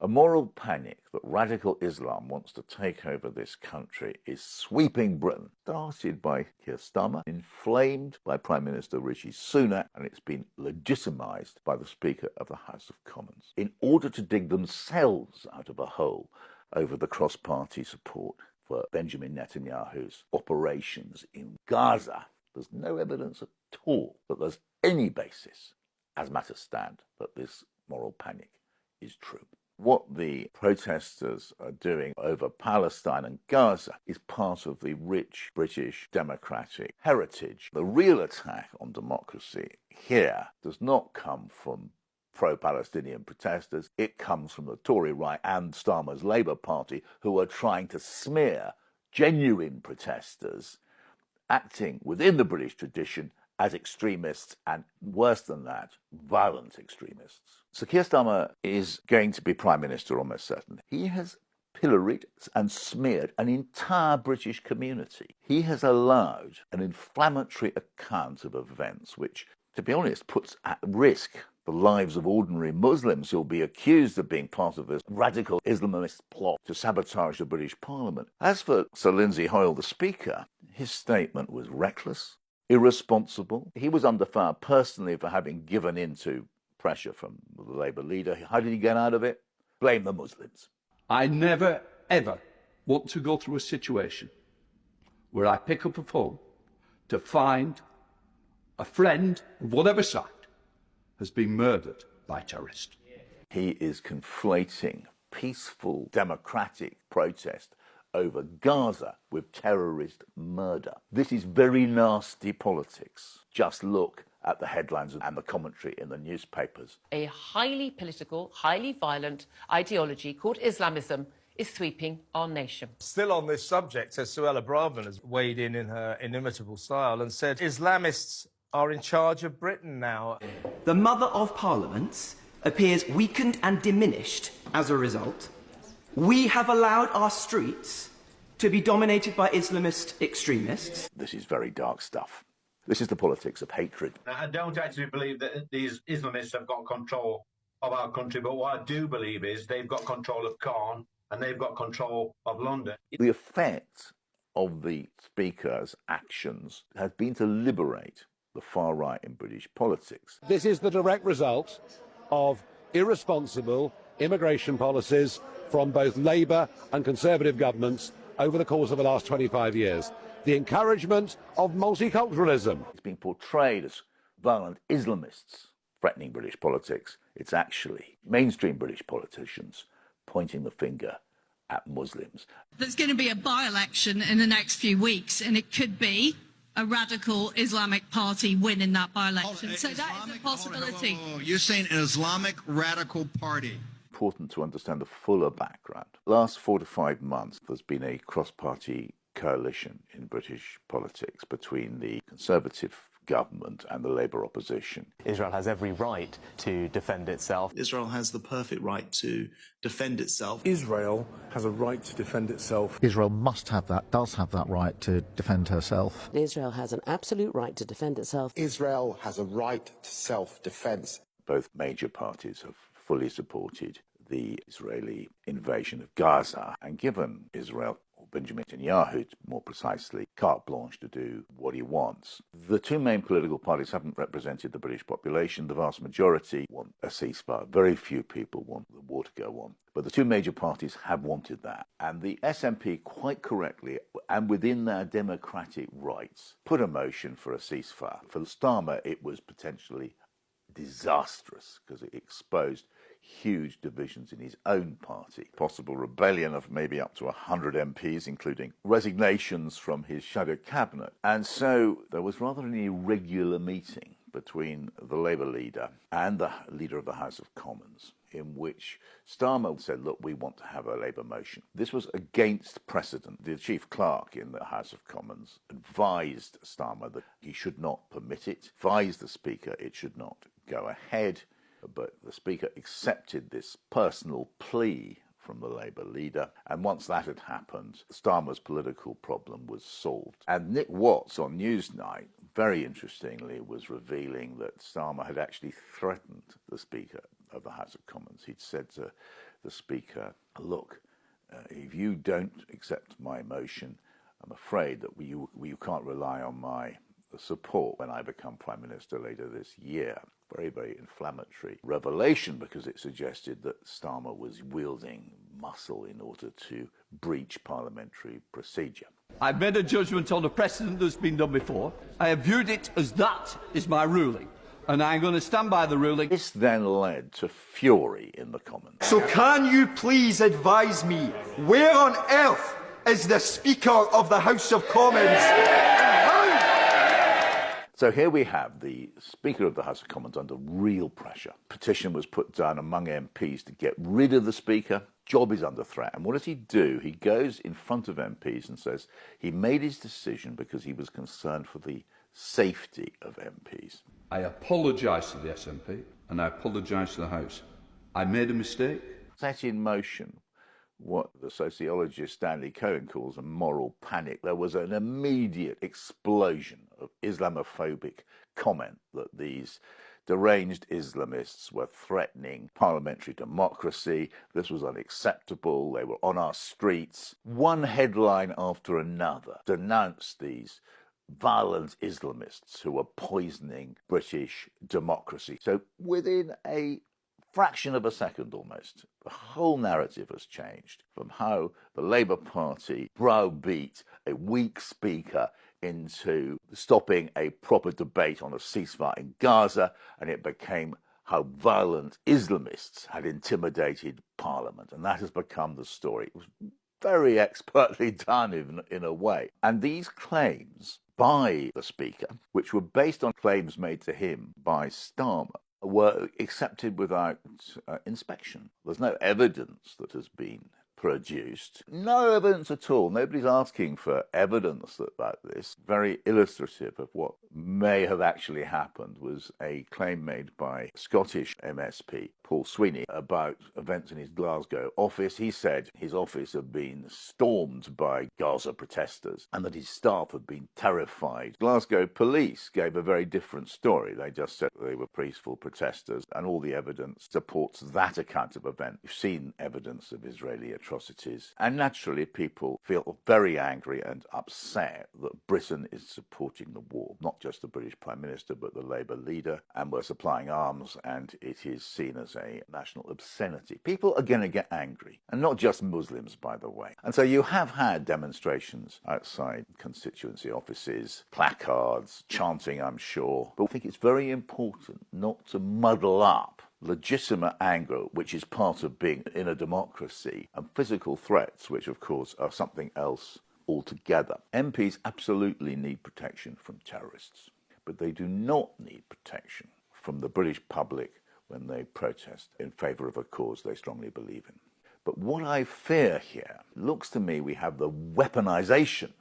A moral panic that radical Islam wants to take over this country is sweeping Britain. Started by Keir Starmer, inflamed by Prime Minister Rishi Sunak, and it's been legitimised by the Speaker of the House of Commons in order to dig themselves out of a hole over the cross-party support for Benjamin Netanyahu's operations in Gaza. There's no evidence at all that there's any basis, as matters stand, that this moral panic is true. What the protesters are doing over Palestine and Gaza is part of the rich British democratic heritage. The real attack on democracy here does not come from pro-Palestinian protesters. It comes from the Tory right and Starmer's Labour Party, who are trying to smear genuine protesters acting within the British tradition as extremists, and worse than that, violent extremists. So Keir Starmer is going to be Prime Minister almost certainly. He has pilloried and smeared an entire British community. He has allowed an inflammatory account of events which, to be honest, puts at risk the lives of ordinary Muslims who'll be accused of being part of this radical Islamist plot to sabotage the British Parliament. As for Sir Lindsay Hoyle, the Speaker, his statement was reckless, irresponsible. He was under fire personally for having given in to pressure from the Labour leader. How did he get out of it? Blame the Muslims. I never, ever want to go through a situation where I pick up a phone to find a friend of whatever side has been murdered by terrorists. He is conflating peaceful democratic protest over Gaza with terrorist murder. This is very nasty politics. Just look at the headlines and the commentary in the newspapers. A highly political, highly violent ideology called Islamism is sweeping our nation. Still on this subject, Suella Braverman has weighed in her inimitable style and said Islamists are in charge of Britain now. The Mother of Parliaments appears weakened and diminished as a result. We have allowed our streets to be dominated by Islamist extremists. This is very dark stuff. This is the politics of hatred. I don't actually believe that these Islamists have got control of our country, but what I do believe is they've got control of Caen and they've got control of London. The effect of the Speaker's actions has been to liberate the far right in British politics. This is the direct result of irresponsible immigration policies from both Labour and Conservative governments over the course of the last 25 years. The encouragement of multiculturalism. It's being portrayed as violent Islamists threatening British politics. It's actually mainstream British politicians pointing the finger at Muslims. There's going to be a by-election in the next few weeks, and it could be a radical Islamic party win in that by-election. So that is a possibility. You're saying an Islamic radical party. Important to understand the fuller background. Last 4 to 5 months, there's been a cross-party coalition in British politics between the Conservative government and the Labour opposition. Israel has every right to defend itself. Israel has the perfect right to defend itself. Israel has a right to defend itself. Israel must have that, does have that right to defend herself. Israel has an absolute right to defend itself. Israel has a right to self-defense. Both major parties have fully supported the Israeli invasion of Gaza and given Israel, or Benjamin Netanyahu more precisely, carte blanche to do what he wants. The two main political parties haven't represented the British population. The vast majority want a ceasefire. Very few people want the war to go on. But the two major parties have wanted that. And the SNP, quite correctly, and within their democratic rights, put a motion for a ceasefire. For Starmer, it was potentially disastrous because it exposed huge divisions in his own party, possible rebellion of maybe up to 100 MPs, including resignations from his shadow cabinet. And so there was rather an irregular meeting between the Labour leader and the leader of the House of Commons, in which Starmer said, look, we want to have a Labour motion. This was against precedent. The chief clerk in the House of Commons advised Starmer that he should not permit it, advised the Speaker it should not go ahead, but the Speaker accepted this personal plea from the Labour leader, and once that had happened, Starmer's political problem was solved. And Nick Watts on Newsnight, very interestingly, was revealing that Starmer had actually threatened the Speaker of the House of Commons. He'd said to the Speaker, look, if you don't accept my motion, I'm afraid that you can't rely on my support when I become Prime Minister later this year. Very, very inflammatory revelation, because it suggested that Starmer was wielding muscle in order to breach parliamentary procedure. I've made a judgment on a precedent that's been done before. I have viewed it as that is my ruling, and I'm going to stand by the ruling. This then led to fury in the Commons. So can you please advise me, where on earth is the Speaker of the House of Commons? So here we have the Speaker of the House of Commons under real pressure. Petition was put down among MPs to get rid of the Speaker. Job is under threat. And what does he do? He goes in front of MPs and says he made his decision because he was concerned for the safety of MPs. I apologise to the SNP and I apologise to the House. I made a mistake. Set in motion what the sociologist Stanley Cohen calls a moral panic. There was an immediate explosion of Islamophobic comment that these deranged Islamists were threatening parliamentary democracy. This was unacceptable. They were on our streets. One headline after another denounced these violent Islamists who were poisoning British democracy. So within a fraction of a second almost, the whole narrative has changed from how the Labour Party browbeat a weak speaker into stopping a proper debate on a ceasefire in Gaza, and it became how violent Islamists had intimidated Parliament. And that has become the story. It was very expertly done in a way. And these claims by the Speaker, which were based on claims made to him by Starmer, were accepted without inspection. There's no evidence that has been produced. No evidence at all. Nobody's asking for evidence about this. Very illustrative of what may have actually happened was a claim made by Scottish MSP Paul Sweeney about events in his Glasgow office. He said his office had been stormed by Gaza protesters and that his staff had been terrified. Glasgow police gave a very different story. They just said they were peaceful protesters, and all the evidence supports that account of event. You've seen evidence of Israeli atrocities, and naturally people feel very angry and upset that Britain is supporting the war, not just the British Prime Minister but the Labour leader, and we're supplying arms, and it is seen as a national obscenity. People are going to get angry, and not just Muslims, by the way. And so you have had demonstrations outside constituency offices, placards, chanting, I'm sure, but I think it's very important not to muddle up legitimate anger, which is part of being in a democracy, and physical threats, which of course are something else altogether. MPs absolutely need protection from terrorists, but they do not need protection from the British public when they protest in favour of a cause they strongly believe in. But what I fear here, looks to me we have the weaponisation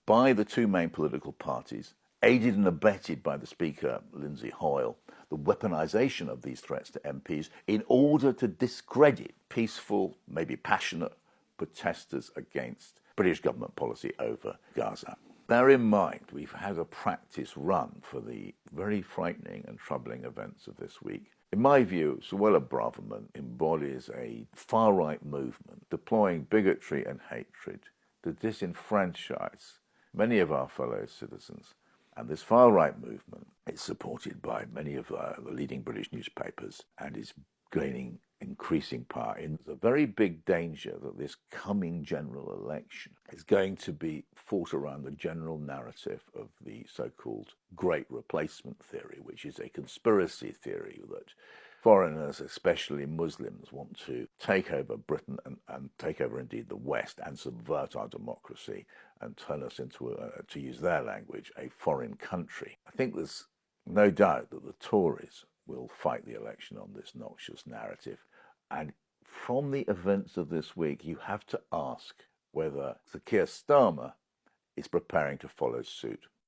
by the two main political parties, aided and abetted by the Speaker, Lindsay Hoyle, the weaponisation of these threats to MPs in order to discredit peaceful, maybe passionate protesters against British government policy over Gaza. Bear in mind, we've had a practice run for the very frightening and troubling events of this week. In my view, Suella Braverman embodies a far-right movement deploying bigotry and hatred to disenfranchise many of our fellow citizens. And this far-right movement is supported by many of the leading British newspapers and is gaining increasing power. And there's a very big danger that this coming general election is going to be fought around the general narrative of the so-called Great Replacement theory, which is a conspiracy theory that foreigners, especially Muslims, want to take over Britain and take over indeed the West and subvert our democracy and turn us into, to use their language, a foreign country. I think there's no doubt that the Tories will fight the election on this noxious narrative. And from the events of this week, you have to ask whether Sir Keir Starmer is preparing to follow suit.